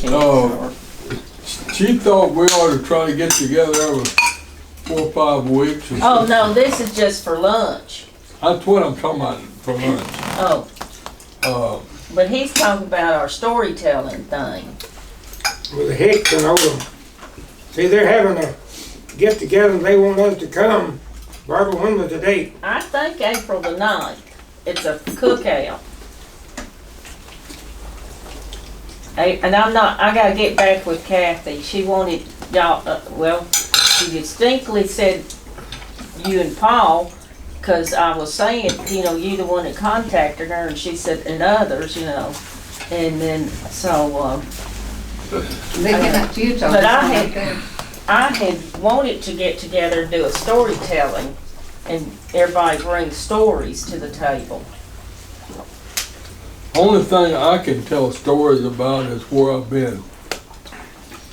Oh, she thought we ought to try to get together every 4 or 5 weeks. Or Oh, no, this is just for lunch. That's what I'm talking about for lunch. Oh, but he's talking about our storytelling thing. With the Hicks and Odum. See, they're having a get together. They want us to come. Barbara, when was the date? I think April the 9th. It's a cookout. And I gotta get back with Kathy. She wanted y'all, well, she distinctly said you and Paul, cause I was saying, you the one that contacted her, and she said, and others, and then, so, They cannot use all but this. I had wanted to get together and do a storytelling, and everybody brings stories to the table. Only thing I can tell stories about is where I've been.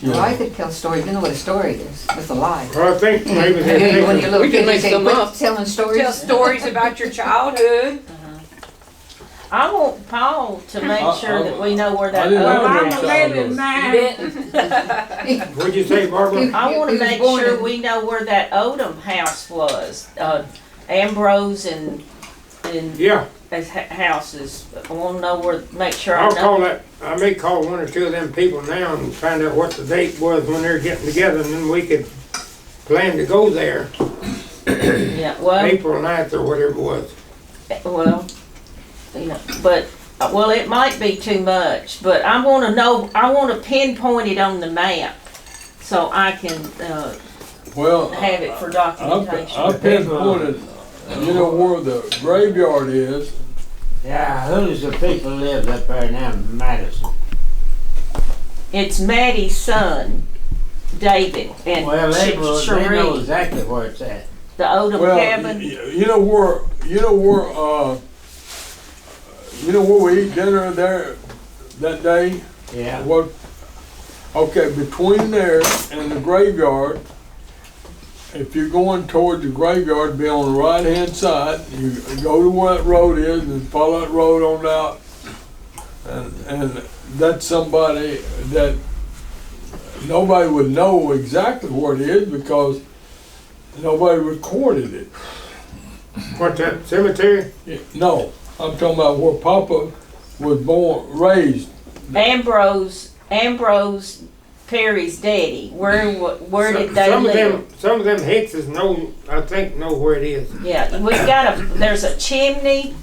Well, I could tell stories. You know what a story is? It's a lie. Well, I think maybe When they're you're thinking, little We can kid, make they say, some quit up. telling stories. Tell stories about your childhood. I want Paul to make sure that we know where that I didn't know Odum that. house living You didn't. what'd you say, Barbara? I want He to was make born sure in- we know where that Odum house was. Ambrose and Yeah, his houses. I want to know where. Make sure I I'll know. call that, I may call 1 or 2 of them people now and find out what the date was when they're getting together, and then we could plan to go there, Yeah. Well. April 9th or whatever it was. Well. But. Well, it might be too much, but I want to know. I want to pinpoint it on the map, so I can Well, have it for documentation. I pinpointed, where the graveyard is. Yeah, who's the people live up there now in Madison? It's Maddie's son, David, and Well, they know Cherie. exactly where it's at. The Odum Well, cabin. you know where we eat dinner there that day? Yeah. What? Okay, between there and the graveyard, if you're going toward the graveyard, be on the right-hand side. You go to where that road is and follow that road on out. And that's somebody that nobody would know exactly where it is because nobody recorded it. What's that, cemetery? No, I'm talking about where Papa was raised. Ambrose Perry's daddy. Where did they live? Some of them Hickses I think know where it is. Yeah, we've got there's a chimney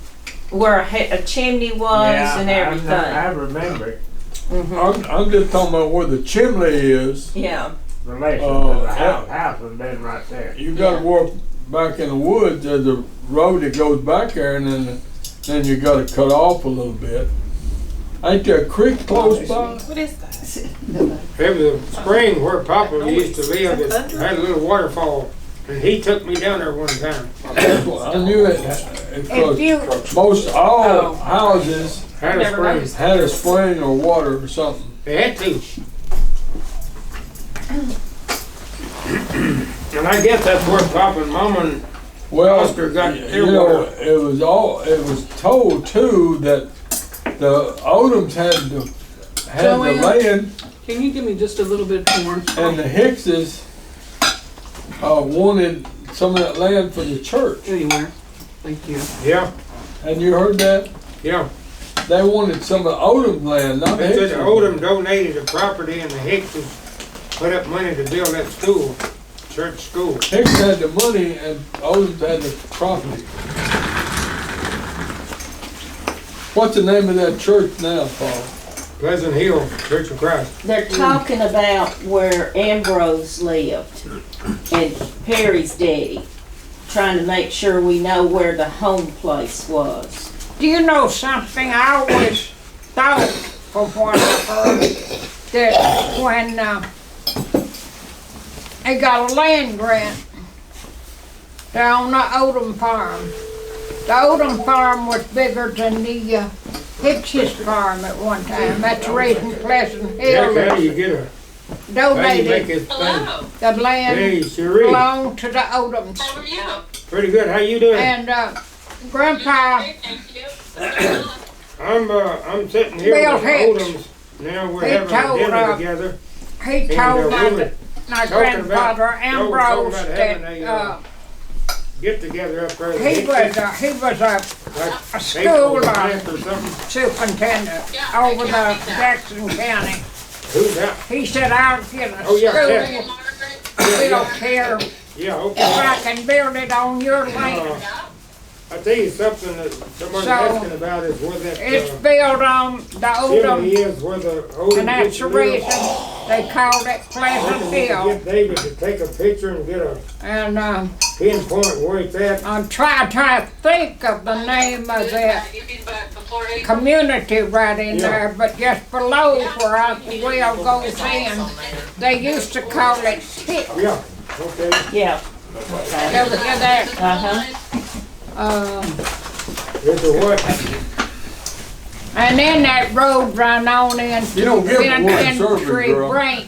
where a chimney was and everything. I remember it. I'm just talking about where the chimney is. Yeah. Relation to the house was been right there. You gotta walk back in the woods. There's a road that goes back there, and then you gotta cut off a little bit. Ain't there a creek close by? What is that? There was a spring where Papa used to live that had a little waterfall, and he took me down there one time. That's what I knew it. Because most all houses Had a spring. had a spring or water or something. They had to. And I guess that's where Papa and Mama and Well, Oscar got their you know, water. it was told too that the Odums had the Joann? land, Can you give me just a little bit more? and the Hickses wanted some of that land for the church. Anywhere. Thank you. Yeah, And you heard that? yeah. They wanted some of the Odom land, not the They said Hickses. Odum donated the property and the Hickses put up money to build that school, church school. Hicks had the money and Odums had the property. What's the name of that church now, Paul? Pleasant Hill Church of Christ. They're talking about where Ambrose lived and Perry's daddy, trying to make sure we know where the home place was. Do you know something? I always thought, from what I heard, that when they got a land grant down on the Odum farm, the Odum farm was bigger than the Hicks's farm at one time. That's the reason Pleasant Jack, Hill how do you get her? How do you make donated it thing? the land Hey, Cherie. belonged to the Odums. How are you? Pretty good. How you doing? And Grandpa Thank you. I'm sitting here Bill with the Hicks. Odums now we're He having a told, dinner together. He And, told we my, were my talking about- grandfather y'all were talking Ambrose about having that, get together up there. he was a like a school plant or something. superintendent over the Jackson County. Who's that? He said, I'll get a Oh, yeah, school, we don't care Yeah, if okay. I can build it on your land. I tell you something that somebody's So, asking about is where that It's built on the Odum, chimney is, where the Odum and that's gets the lit. reason they called it Pleasant Hill. Get David to take a picture and get a And, pinpoint where it's at. I'm trying to think of the name of that community right in Yeah. there, but just below where the well goes in, they used to call it Pit. Yeah, okay. Yeah. Over here there. Uh-huh. It's a what? And then that road run on into You don't give them one service, Infantry girl. Branch,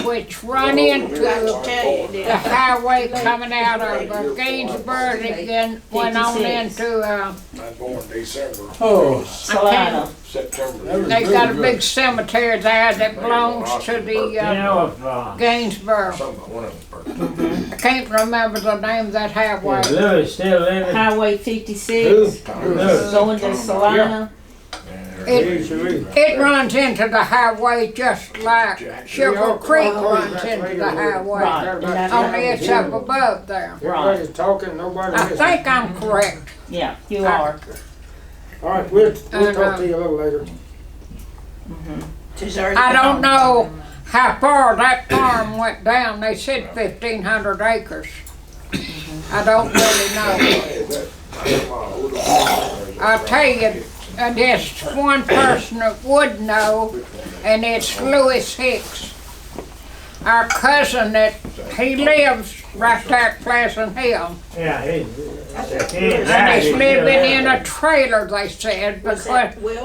which run into the highway coming out of Gainsborough and then went on 56. into, I was born December, Oh, Salina. September. they got a big cemetery there that belongs to You the know if, Gainsborough. Something, one of them. I can't remember the name of that highway. is Louis still living? Highway 56, Louis. going to Salina. It runs into the highway just like Sugar Creek runs into the highway. Right, and that's Only right. it's up above there. Everybody's talking, nobody I listening. think I'm correct. Yeah, you are. All right, we'll And, talk to you a little later. I don't know how far that farm went down. They said 1,500 acres. I don't really know. I'll tell you, there's one person that would know, and it's Louis Hicks. Our cousin that, he lives right there at Pleasant Hill. Yeah, he's And he's living in a trailer, they said, because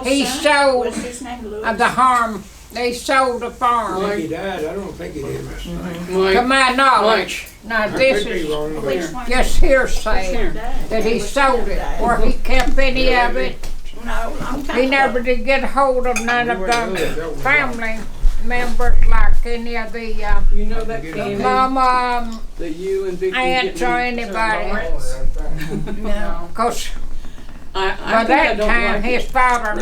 he sold the farm, they sold the I farm, think he died, I don't think he did. to my knowledge. Now, this Could be is wrong there. just hearsay, that he sold it, or he kept any of it. He never did get hold of none of the family members, like any of the You know that candy mama, that you and Vicky aunts, or anybody. No. Cause I by think I that don't time, like his father,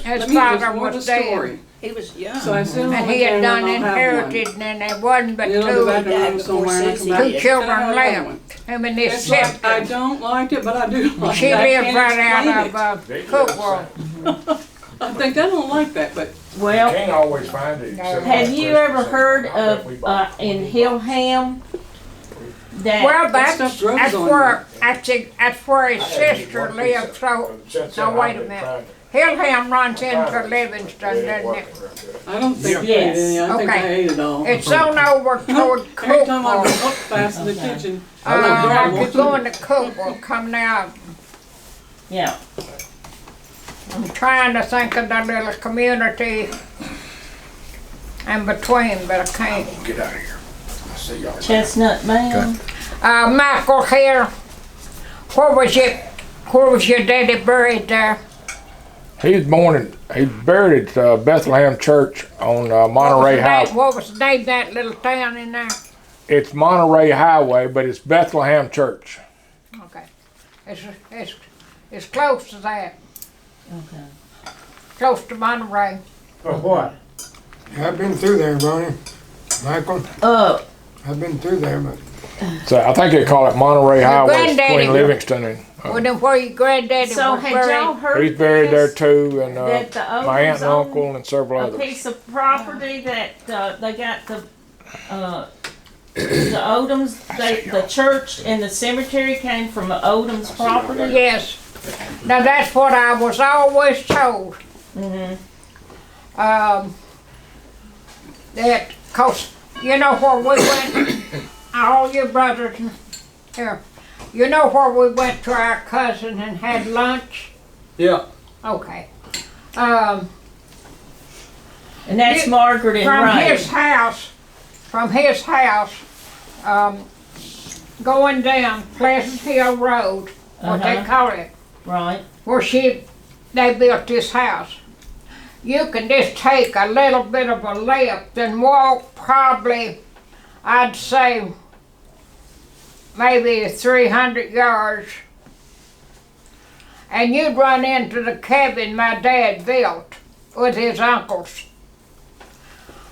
his father was dead. He was young. So I assume And he had done inherited, and there wasn't but You know, the back room somewhere. and I come back. two children And I have another one. left. Him and his It's like, I sister. don't like it, but I do like She it. I lived can't right explain out of Cookwell. I think I don't like that, but Well, Can't always find it. except have for you Christmas. ever heard I bet we of, bought in Hillham, that, Well, stuff grows that's on where, that's where his I had to get sister one piece lived, of- so, since now then, wait I've a been minute. trying to- Hillham runs into Livingston, it ain't doesn't working it? real good. I don't think you Yes. ate any. I think I Okay. ate it all. It's on over toward Every time I Cookwell. go up past the kitchen, I Like grab you're going to Cookwell, coming out. yeah, I'm trying to think of the little community in between, but I can't. Get out of here. I see y'all. Chestnut Mound. Michael here, where was your daddy buried there? He's buried at Bethlehem Church on Monterey Highway. What was the name of that little town in there? It's Monterey Highway, but it's Bethlehem Church. Okay, it's close to that, Okay. close to Monterey. For what? I've been through there, Ronnie. Michael, I've been through there, but So I think they call it Monterey Highway granddaddy- between Livingston and. Well, then where your granddaddy So was had y'all buried? heard He's buried there this? too, and That the my aunt Odums and own uncle and several a others. piece of property that they got the Odums, the church and the cemetery came from the Odums property? Yes. Now that's what I was always told. That, cause you know where we went, all your brothers and here. You know where we went to our cousin and had lunch? yeah. Okay. And that's Margaret and From Ray. his house, going down Pleasant Hill Road, what they Uh-huh. call it, Right. where they built this house. you can just take a little bit of a lift and walk probably, I'd say, maybe 300 yards. And you'd run into the cabin my dad built with his uncles.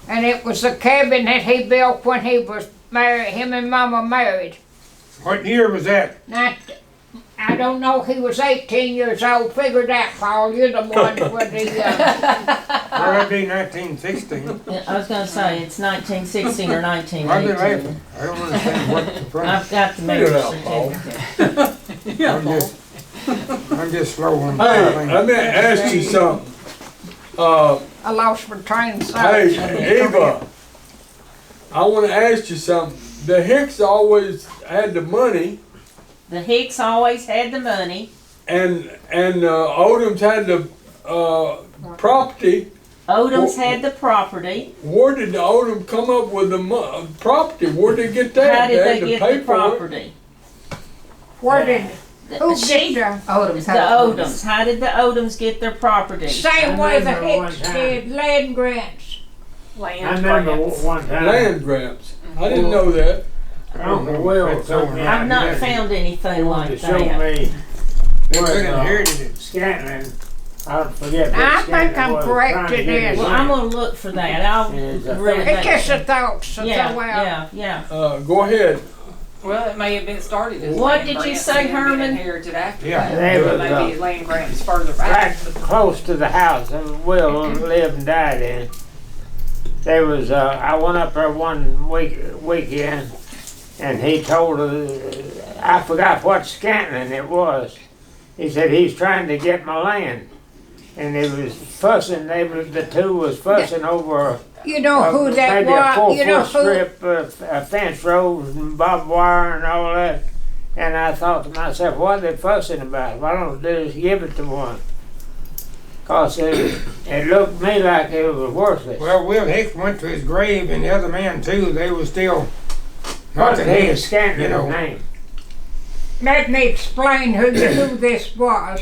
And it was the cabin that he built when he was married, him and Mama married. What year was that? I don't know, he was 18 years old. Figure that, Paul. You're the one with the. Well, that'd be 1916. I was gonna say, it's 1916 or Why'd they 1918. laugh? I don't understand what's the front. I've got the Figure it marriage out, Paul. certificate. I'm just slow on Hey, let me ask you something. I lost my train of thought. Hey, Eva, I wanna ask you something. The Hicks always had the money, The Hicks always had the money. and Odums had the property. Odums had the property. Where did the Odom come up with the property? Where did they get that? How did had they to get pay the for it. property? Where did, who She, did Odums. the how- Odums. How did the Odums get their property? same way the remember one Hicks time. did land grants? I remember one time. Land grants. I didn't know that. Uncle Will told me. I've not Yeah. found anything He wanted like to show that. me They where could inherited it. Scantling. I forget what I think Scantling I'm was correct trying to in get his this. Well, I'm land. gonna look for that. I'll It's a really It's just a thought, so yeah, well. yeah. Go ahead. Well, it may have been started as What land did you grants say, and then been Herman? inherited after. Yeah. They Or was, maybe land grants further right back. close to the house that Will lived and died in. There was, I went up there one weekend, and he told her, I forgot what Scantling it was. He said he's trying to get my land, and they was fussing. The two was fussing over You know who that maybe a was? You know 4-foot who? strip, a fence rows and barbed wire and all that. And I thought to myself, what are they fussing about? Why don't they just give it to one? Cause it looked to me like it was worthless. Well, Will Hicks went to his grave, and the other man too. They were still not What's the his head, Scantling you know. name? Let me explain who this was.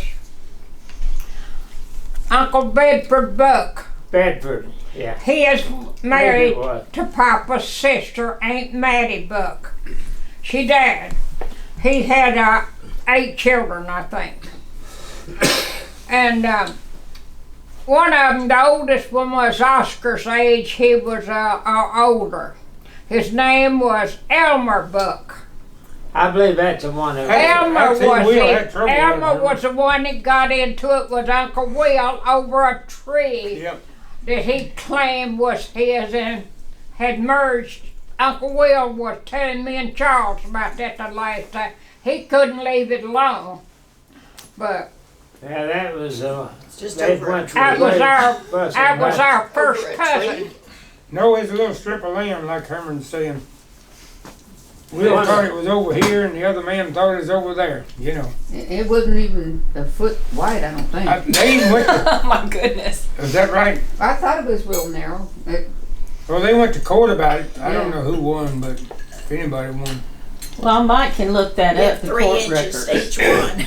Uncle Bedford Buck. Bedford. Yeah. He is Maybe married it was. to Papa's sister, Aunt Mattie Buck. She died. He had 8 children, I think. And one of them, the oldest one, was Oscar's age. He was older. His name was Elmer Buck. I believe that's the one that That's who Will had trouble with. Elmer was the one that got into it with Uncle Will over a tree Yep. that he claimed was his and had merged. Uncle Will was telling me and Charles about that the last time. He couldn't leave it alone. But Yeah, that was just they over went to that the was lake fussing that was about our first Over a cousin. tree. No, it's a little strip of land, like Herman's saying. Will Yeah. thought it was over here, and the other man thought it was over there. You know. It wasn't even a foot wide, I don't think. They even went. To, Oh my goodness. is that right? I thought it was real narrow. Well, they went to court about it. I don't Yeah. know who won, but if anybody won. Well, Mike can look that Yeah, up. The 3 court inches records. each one.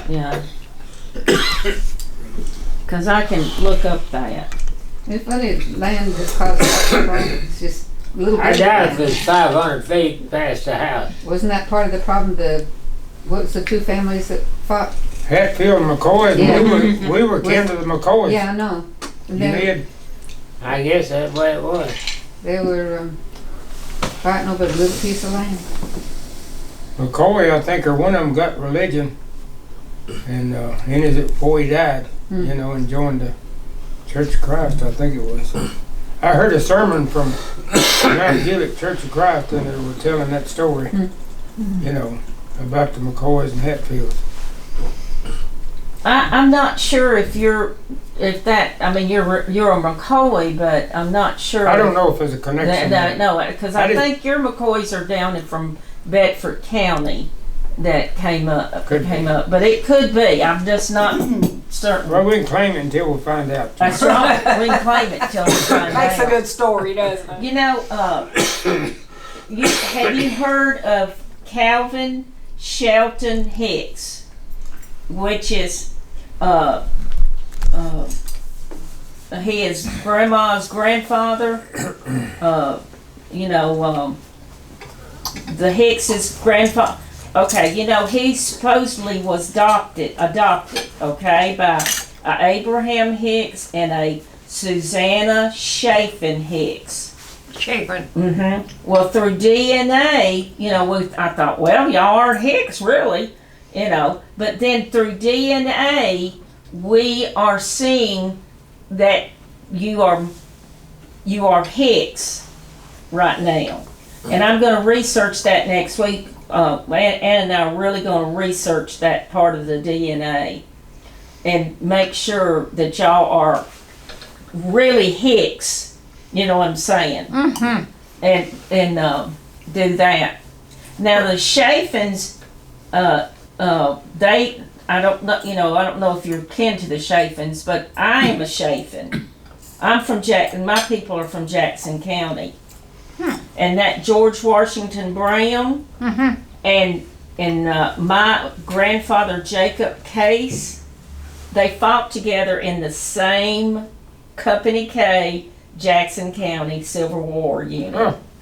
Yeah. Cause I can look up that. It's funny, land has caused lots of problems. It's just a little I bit. doubt if it's 500 feet past the house. Wasn't that part of the problem? What was the 2 families that fought? Hatfield and McCoy. Yeah. We were kin to the McCoys. Yeah, I know. And You then did. I guess that's the way it was. they were fighting over a little piece of land. McCoy, I think, or one of them got religion, and ended it before he died. Hmm. You know, and joined the Church of Christ. I think it was. I heard a sermon from Evangelic Church of Christ, and they were telling that story. You know, about the McCoys and Hatfields. I'm not sure if you're a McCoy, but I'm not sure. I don't know if there's a connection. there. No, because I I didn't- think your McCoys are down from Bedford County that came up. Could be. But it could be. I'm just not certain. Well, we can claim it until we find out. That's right. We can claim it till we find Makes a out. good story, doesn't it? You know, have you heard of Calvin Shelton Hicks, which is his grandma's grandfather, the Hicks's grandfather. Okay, he supposedly was adopted, okay, by a Abraham Hicks and a Susanna Chafin Hicks. Chapin. Well, through DNA, I thought, well, y'all are Hicks, really, but then through DNA, we are seeing that you are Hicks right now. And I'm going to research that next week. Ann and I are really going to research that part of the DNA and make sure that y'all are really Hicks. You know what I'm saying? And do that. Now the Chafins, I don't know if you're kin to the Chafins, but I am a Chafin. I'm from my people are from Jackson County. And that George Washington Brown and my grandfather Jacob Case, they fought together in the same Company K, Jackson County Civil War unit.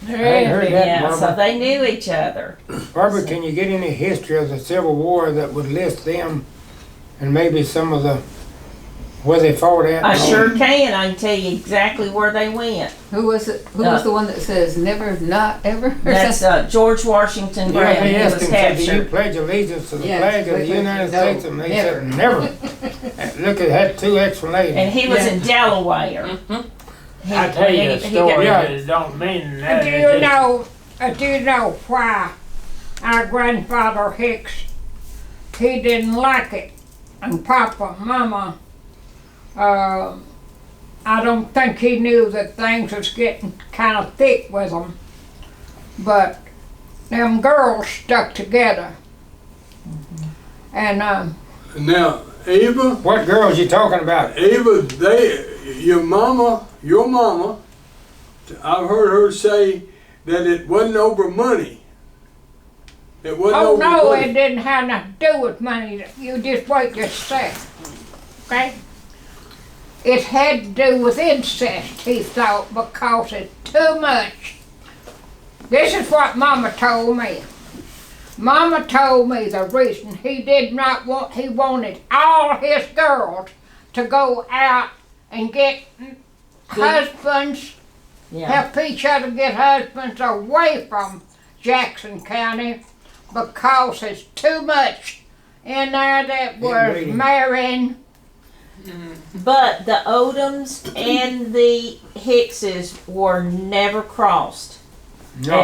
I ain't heard that, Yeah, Barbara. so they knew each other. Barbara, can you get any history of the Civil War that would list them and maybe some of the where they fought at? I sure can. I can tell you exactly where they went. Who was it? Who was the one that says never, not ever? Or That's something? George Washington Brown. Yeah, they He asked was him, said, do you captured. pledge allegiance to the Yes, flag of the they United said, States? no, And they never. said, never. Look, it had two explanations. And he was Yeah. in Delaware. I tell you a he story got- that don't mean that. Do it you just- know why our grandfather Hicks, he didn't like it? And Papa, Mama, I don't think he knew that things was getting kind of thick with them. But them girls stuck together. And Now, Eva, What girls you talking about? your mama, I've heard her say that it wasn't over money. It wasn't oh over no, money. it didn't have nothing to do with money. You just wait yourself. Okay? It had to do with incest, he thought, because it's too much. This is what Mama told me. Mama told me the reason he wanted all his girls to go out and get husbands, Yeah. help each other get husbands away from Jackson County because it's too much in there that was Inbreeding. marrying. But the Odums and the Hickses were never crossed. No.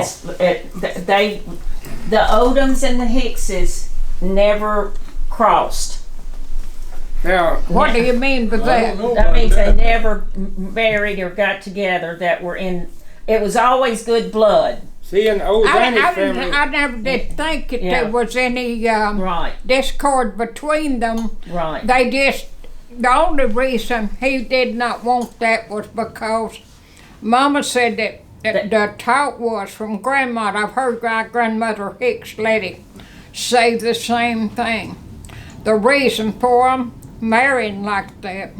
The Odums and the Hickses never crossed. Now, What do you mean by I that? don't know That about means they that. never married or got together that were in. It was always good blood. see, in the old Zanny family, I never did think that Yeah. there was any Right, discord between them. right. The only reason he did not want that was because Mama said that the talk was from Grandma. I've heard my grandmother Hicks lady say the same thing. The reason for them marrying like that,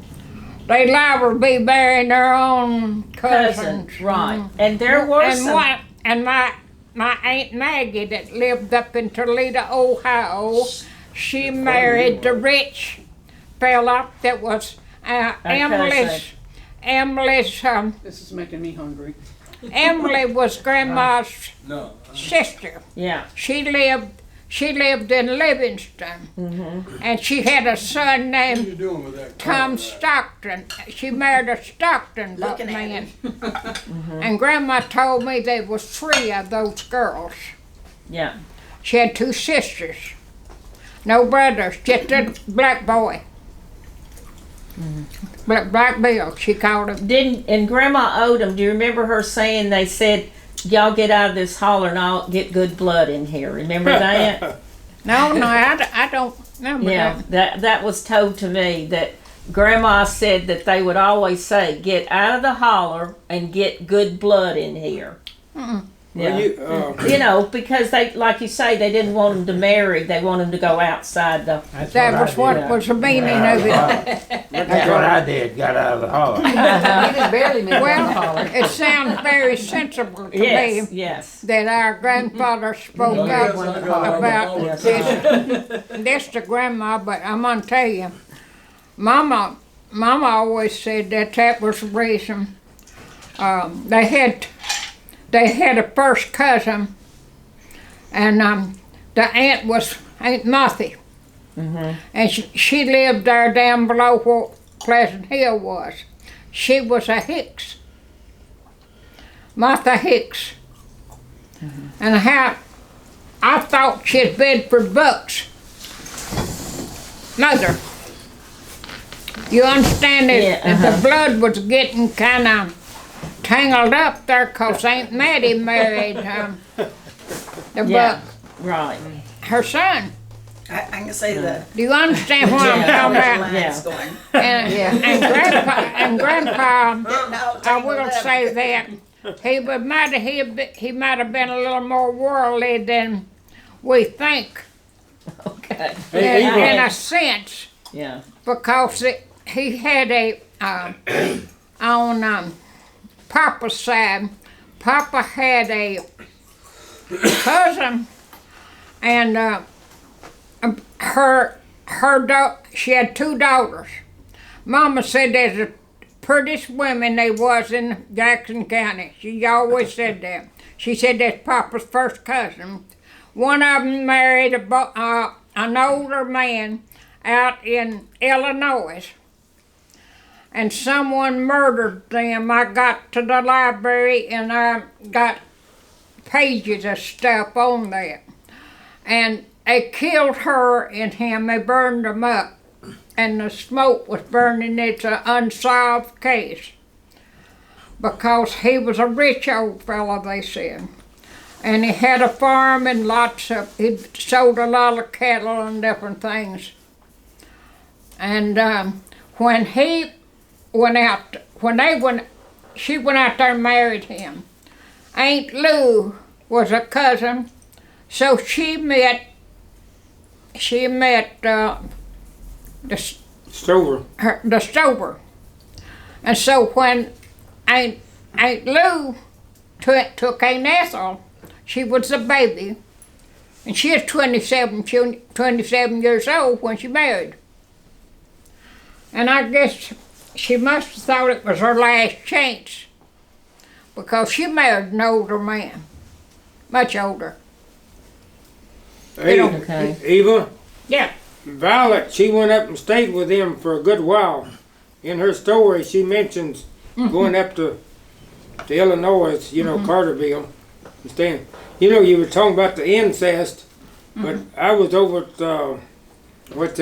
they liable to be marrying their own cousins. Right. And there were And some. what? And my Aunt Maggie that lived up in Toledo, Ohio, she married the rich fella that was Emily's. This is making me hungry. Emily was Grandma's No. sister. Yeah. She lived in Livingston, and she had a son What are named you doing with that? Tom crap? Stockton. She married a Stockton Looking at man. And Grandma told me there was 3 of those girls. Yeah. She had 2 sisters, no brothers, just a black boy. Black Bill, she called him. And Grandma Odum, do you remember her saying they said, y'all get out of this holler and I'll get good blood in here? Remember that? No, I don't remember Yeah, that. that was told to me that Grandma said that they would always say, get out of the holler and get good blood in here. Well, You know, because they, like you say, they didn't want them to marry. They want them to go outside the. That was what was the meaning of it. That's what I did, got out of the holler. You just barely made it down the Well, holler. it sounds very sensible to Yes, me yes. that our grandfather spoke Yes, up I got about it. this to grandma, but I'm gonna tell you, Mama always said that was the reason. They had a first cousin, and the aunt was Aunt Marthy, and she lived there down below where Pleasant Hill was. She was a Hicks, Martha Hicks, and how I thought she'd Bedford Bucks mother. You understand it? Yeah, The blood was getting kind of tangled up there because Aunt Mattie married the Yeah. Buck, Right. her son. I can say that. Do you understand what I'm talking about? Line's going. And Grandpa, Getting all I tangled will up. say that he might have been a little more worldly than we think, Okay. in a sense, Yeah. because he had a on Papa's side. Papa had a cousin, and she had 2 daughters. Mama said there's the prettiest women they was in Jackson County. She always said that. She said that's Papa's first cousin. One of them married an older man out in Illinois, and someone murdered them. I got to the library and I got pages of stuff on that. And they killed her and him. They burned them up, and the smoke was burning. It's an unsolved case because he was a rich old fellow, they said. And he had a farm and he sold a lot of cattle and different things. And when he went out, she went out there and married him. Aunt Lou was a cousin, so she met the Stover. And so when Aunt Lou took Aunt Ethel, she was a baby, and she was 27 years old when she married. And I guess she must have thought it was her last chance, because she married an older man, much older. Hey, Okay. Eva, Yeah. Violet, she went up and stayed with him for a good while. In her story, she mentions going up to Illinois, Carterville, and staying. You were talking about the incest, but I was over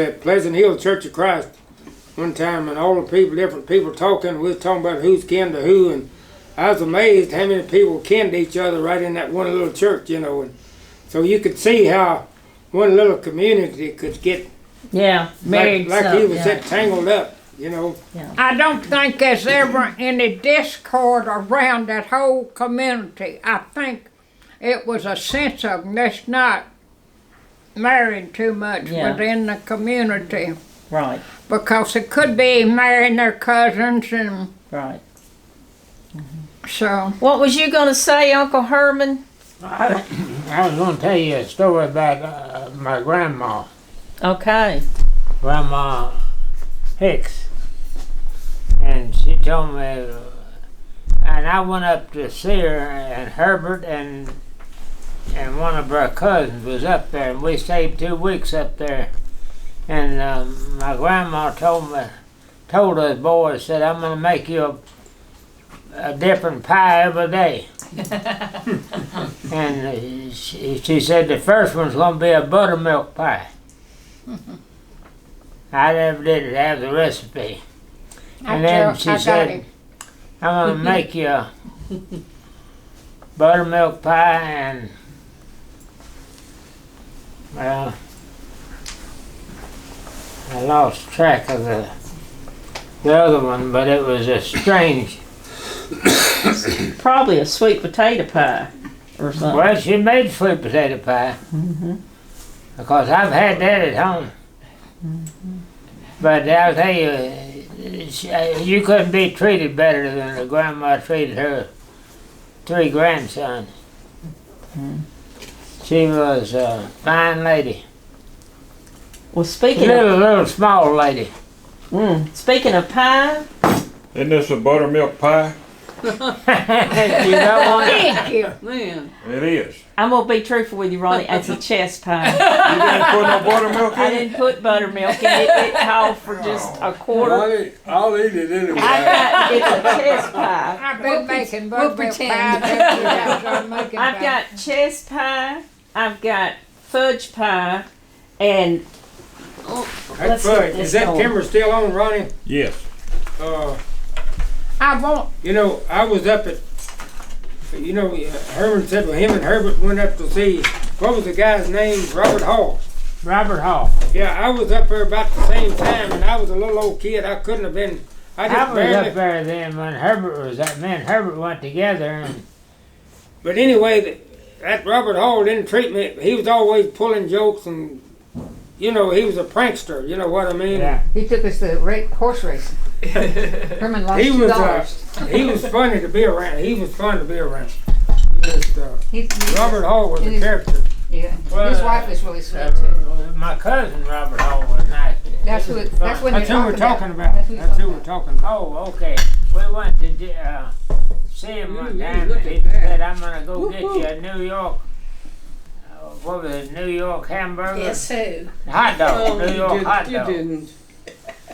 at Pleasant Hill Church of Christ one time, and all the different people talking. We was talking about who's kin to who, and I was amazed how many people kin to each other right in that one little church, and so you could see how one little community could get Married. like so, he was yeah. that tangled up, I don't think there's ever any discord around that whole community. I think it was a sense of let's not marrying too much within the community. Right. Because it could be marrying their cousins, and Right. so. What was you gonna say, Uncle Herman? I was going to tell you a story about my grandma, Okay. Grandma Hicks. And she told me, and I went up to see her, and Herbert and one of her cousins was up there, and we stayed 2 weeks up there. And my grandma told us boys, said, I'm going to make you a different pie every day. And she said the first one's going to be a buttermilk pie. I never did have the recipe. And then she said, I'm going to make you a buttermilk pie and, well, I lost track of the other one, but it was a strange. Probably a sweet potato pie. or something. Well, she made sweet potato pie. Because I've had that at home. But I'll tell you, you couldn't be treated better than the grandma treated her 3 grandsons. She was a fine lady. Well, speaking of Little small lady. speaking of pie, Isn't this a buttermilk pie? You know what? Thank you. Man. It is. I'm gonna be truthful with you, Ronnie. It's a chest pie. You didn't put no buttermilk I in it? didn't put buttermilk in it. It called for just a quarter. I'll eat it anyway. It's a chest pie. I've been making we'll buttermilk pretend. pie. I've got chest pie. I've got fudge pie, and That's let's good. get this Is that going. camera still on, Ronnie? Yes. I won't. You know, I was up at, you know, Herman said, well, him and Herbert went up to see, what was the guy's name? Robert Hall. Robert Hall. Yeah, I was up there about the same time, and I was a little old kid. I couldn't have been. I just I was barely. up there then when Herbert was that. Me and Herbert went together, and But anyway, that Robert Hall didn't treat me. He was always pulling jokes, and you know, he was a prankster. You know what I mean? yeah. He took us to horse racing. Herman lost He was $2. he was funny to be around. He was fun to be around. Just, Robert Hall was a His- character. Yeah. Well, His wife was really sweet too. My cousin Robert Hall was nice. That's He who. was That's fun. what That's you're who we're talking about. That's who you're That's who talking we're talking about. Oh, okay. We went to see him one time. look He at that. said, "I'm gonna go get you a New York." What was it? New York hamburger? Guess who? Hot dog. Oh, New York hot you dog. didn't.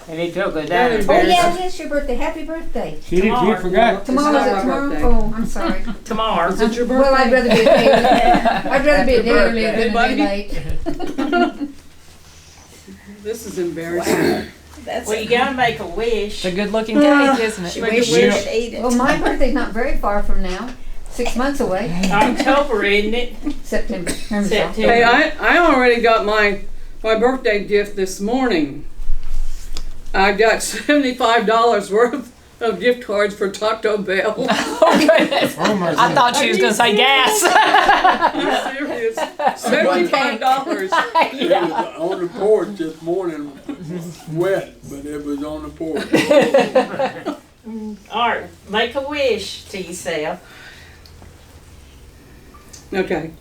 And he took us down. That Oh and yeah, it's your birthday. Happy birthday. She did. She forgot. Tomorrow is not it my tomorrow? birthday. Oh, I'm sorry. Tomorrow. Is it your birthday? Well, I'd rather be a day. I'd rather be a day early than a day Anybody? late. This is embarrassing. That's Well, you gotta make a wish. It's a good-looking cake, isn't She it? wished she could eat it. Well, my birthday's not very far from now. 6 months away. October, isn't it? September. Herman's September. Hey, I already got my birthday gift this morning. I got $75 worth of gift cards for Taco Bell. Oh, goodness. Oh my I God. thought she was going to say gas. Are you serious? $75. It was on the porch this morning, wet, but it was on the porch. All right, make a wish to yourself. Okay.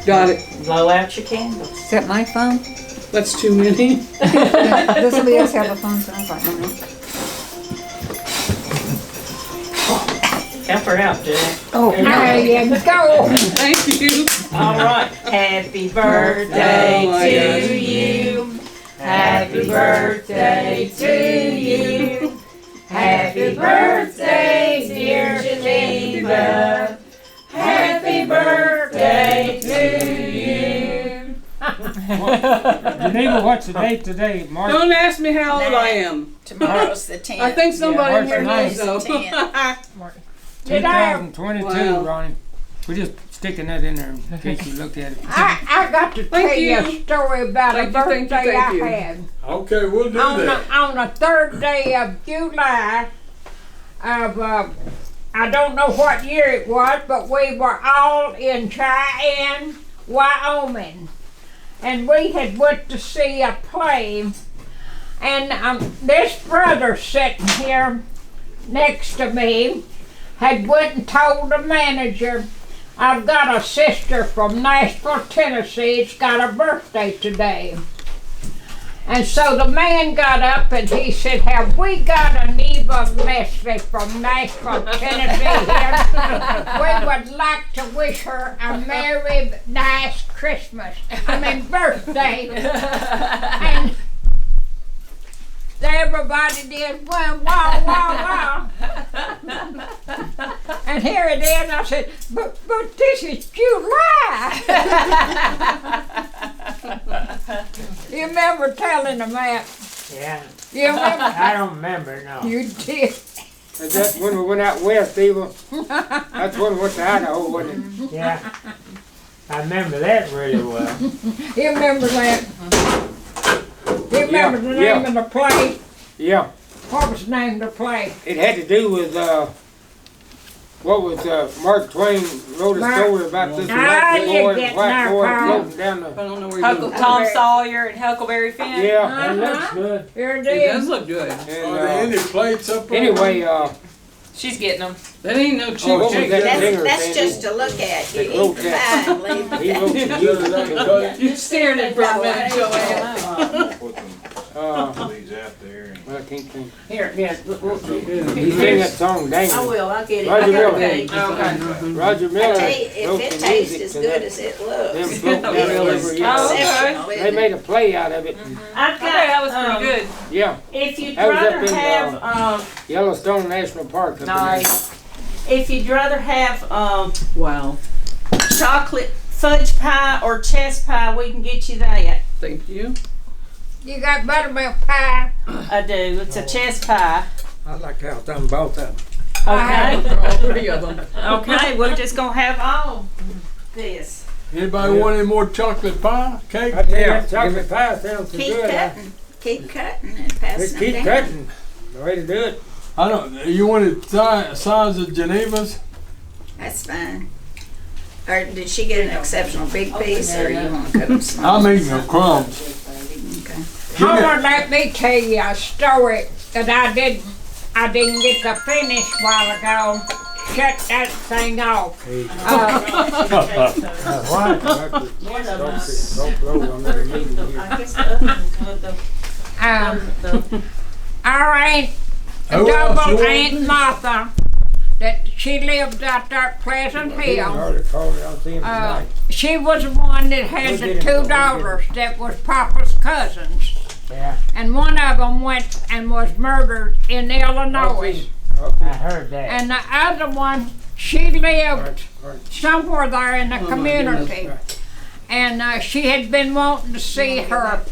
Got it. Blow out your candles. Is that my phone? That's too many. Does somebody else have a phone? So I was like, I don't know. Help her out, Jack. Oh, There you go. Thank you. All right. Happy birthday Oh, my to gosh. you. Happy birthday to you. Happy birthday, dear Geneva. Happy birthday to you. Geneva, what's the date today? March. Don't ask me how old I am. Tomorrow's the 10th. I think somebody in here March knows though. 10th. Did I- 2022, Wow. Ronnie. We're just sticking that in there in case you looked at it. I got to tell Thank you a you. story about Thank a you, thank you, birthday thank you. I had. Okay, we'll do that. On the 3rd day of July of, I don't know what year it was, but we were all in Cheyenne, Wyoming. And we had went to see a play. And this brother sitting here next to me had went and told the manager, I've got a sister from Nashville, Tennessee. It's got a birthday today. And so the man got up and he said, have we got a Neva Leslie from Nashville, Tennessee here? We would like to wish her a merry, nice birthday. And everybody did wow, wow, wow, wow. And here it is, I said, but this is July. You remember telling them that? Yeah. You remember? I don't remember, no. You did. Is that when we went out west, Eva? That's when we went to Idaho, wasn't it? Yeah. I remember that really well. You remember that? You remember the name of the play? Yeah. What was the name of the play? It had to do with What was, Mark Twain wrote a story about this Now black you're boy and getting white our boy power. floating down I the, don't know where you're Huckle, going. Tom Sawyer and Huckleberry Finn. yeah, that looks good. Here it It does is. look good. Are And, there any plates up there? anyway, She's getting them. That ain't no what cheap was chicken. that That's, singer, that's Sandy? just to look at. You They eat wrote the that. pie and leave the He wrote the Is music that to the it. cut? You stared at it for a minute, Joann. Put them Uh, leaves out there. And well, I can't think. Here, He sang that song, dang I it. will, I'll get it. Roger I got Miller. okay. Roger I Miller tell you, if wrote it the tastes music as to good that. as it Them looks. floating down the river, it's yeah. exceptional, They isn't made it? a play out of it. I've Okay, that was got, pretty good. Yeah, if you'd That was up rather in, have, Yellowstone National Park. up in there. nice. If you'd rather have, Wow. chocolate fudge pie or chess pie, we can get you that. Thank you. You got buttermilk pie. I do, it's a chess pie. I like how Tom bought that. Okay, All three of them. okay, we're just gonna have all this. Anybody want any more chocolate pie, cake? I tell you, that chocolate pie sounds so Keep good. cutting, keep cutting and Just passing keep them down. cutting. The way to do it. I don't, you want it size of Geneva's? That's fine. Or did she get an exceptional big piece, or you want to cut them small? I'm eating the crumbs. Okay. Homer, let me tell you a story that I didn't get to finish a while ago. Shut that thing off. What? Don't blow on that meeting here. I guess the other ones with Our Aunt, Who else you double want? Aunt Martha, that she lived out there at Pleasant He Hill. already called it. I'll see him tonight. She was the one that had We'll the get him, two we'll get him. daughters that was Papa's cousins. Yeah. And one of them went and was murdered in Illinois. I heard that. And the other one, she lived Right. somewhere there in the Oh, community. And she had been wanting to see her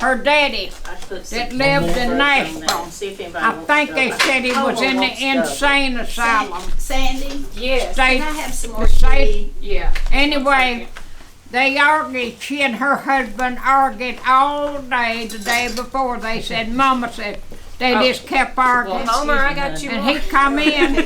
daddy that lived in Nashville. I think they said he was in the insane asylum. Sandy, Yes. They, can I have some more the state- tea? Yeah. anyway, they argued, she and her husband argued all day the day before. They said, Mama said, they just kept arguing. Homer, I got you And one. he come in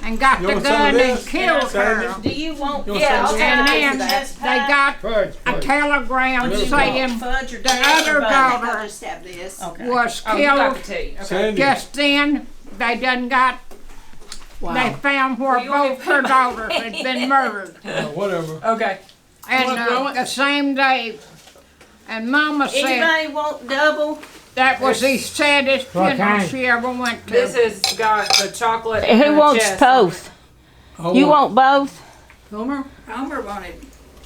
and got You the want some of gun and this? killed her. Do you want? You want Yeah, some? okay. And then they got Fudge, a fudge. telegram saying Fudge or the chess other or butter? daughter I'll just have this. Okay. was Oh, you got killed the tea. Okay. Sandy, just then. They done got, they found where you want both her daughters had been murdered. whatever. Okay. And wanna throw it? the same day. And Mama said Anybody want double? that was the saddest What funeral kind? she ever went to. This has got the chocolate. and Who the wants chess. both? I You want both? Homer? Homer wanted.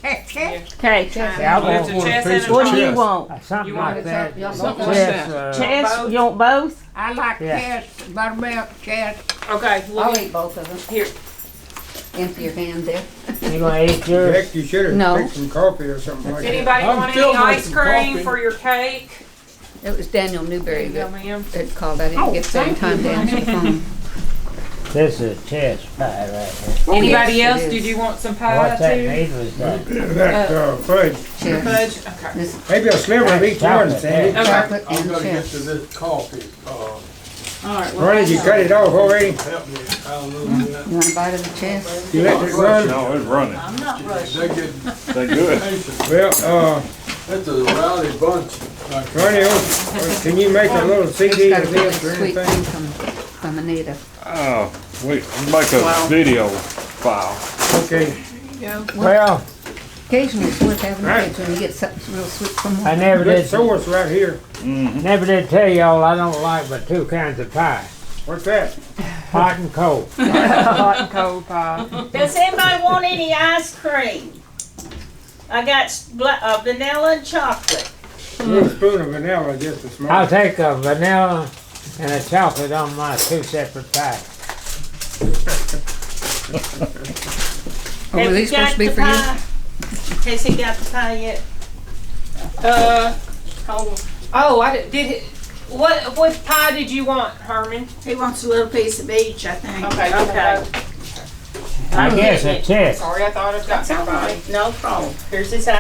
Okay. Yeah, I There's want a chess and a What do you Chess. want? something You want like that. Something like Yes, that. Chess? You want both? I like Yeah. chess, buttermilk chess. Okay. I'll Look, eat both of them. here. Empty your hand there. You gonna eat yours? Heck, you should have No. picked some coffee or something like that. Anybody I'm want still any ice making cream coffee. for your cake? It was Daniel Newberry Yeah, that ma'am. had called. I didn't get there in time to answer the phone. This is chess pie right here. Anybody yes, it else? is. Did you want some pie What's that too? meat was that? That fudge. Chess. Fudge? Okay. This Maybe a sliver of each one, Chocolate, Sandy. Okay. chocolate I'm and gonna get chess. to this coffee. All right. Well, Ronnie, you cut it off already? Help me out a little bit. You want a bite of the chess? You let it run? No, it's running. I'm not rushing. They get They good. patient. Well, That's a rowdy bunch. Like, Ronnie, can you make a little It's CD got a of really this or sweet anything? thing from Anita. Oh, we make a video file. Okay. Well, Occasionally it's worth having Right. kids when you get something real sweet from I home. never Good did, source right here. never did tell y'all I don't like but two kinds of pie, What's that? hot and cold. Hot and cold pie. Does anybody want any ice cream? I got vanilla and chocolate. A little spoon of vanilla, just a small. I'll take a vanilla and a chocolate on my two separate pies. Oh, were they supposed to be for you? Has he got the pie yet? Oh, I did. What pie did you want, Herman? He wants a little piece of each, I think. Okay. Okay. I I'm guess getting a it. chess. Sorry, I thought it got somebody. No problem. Here's his ice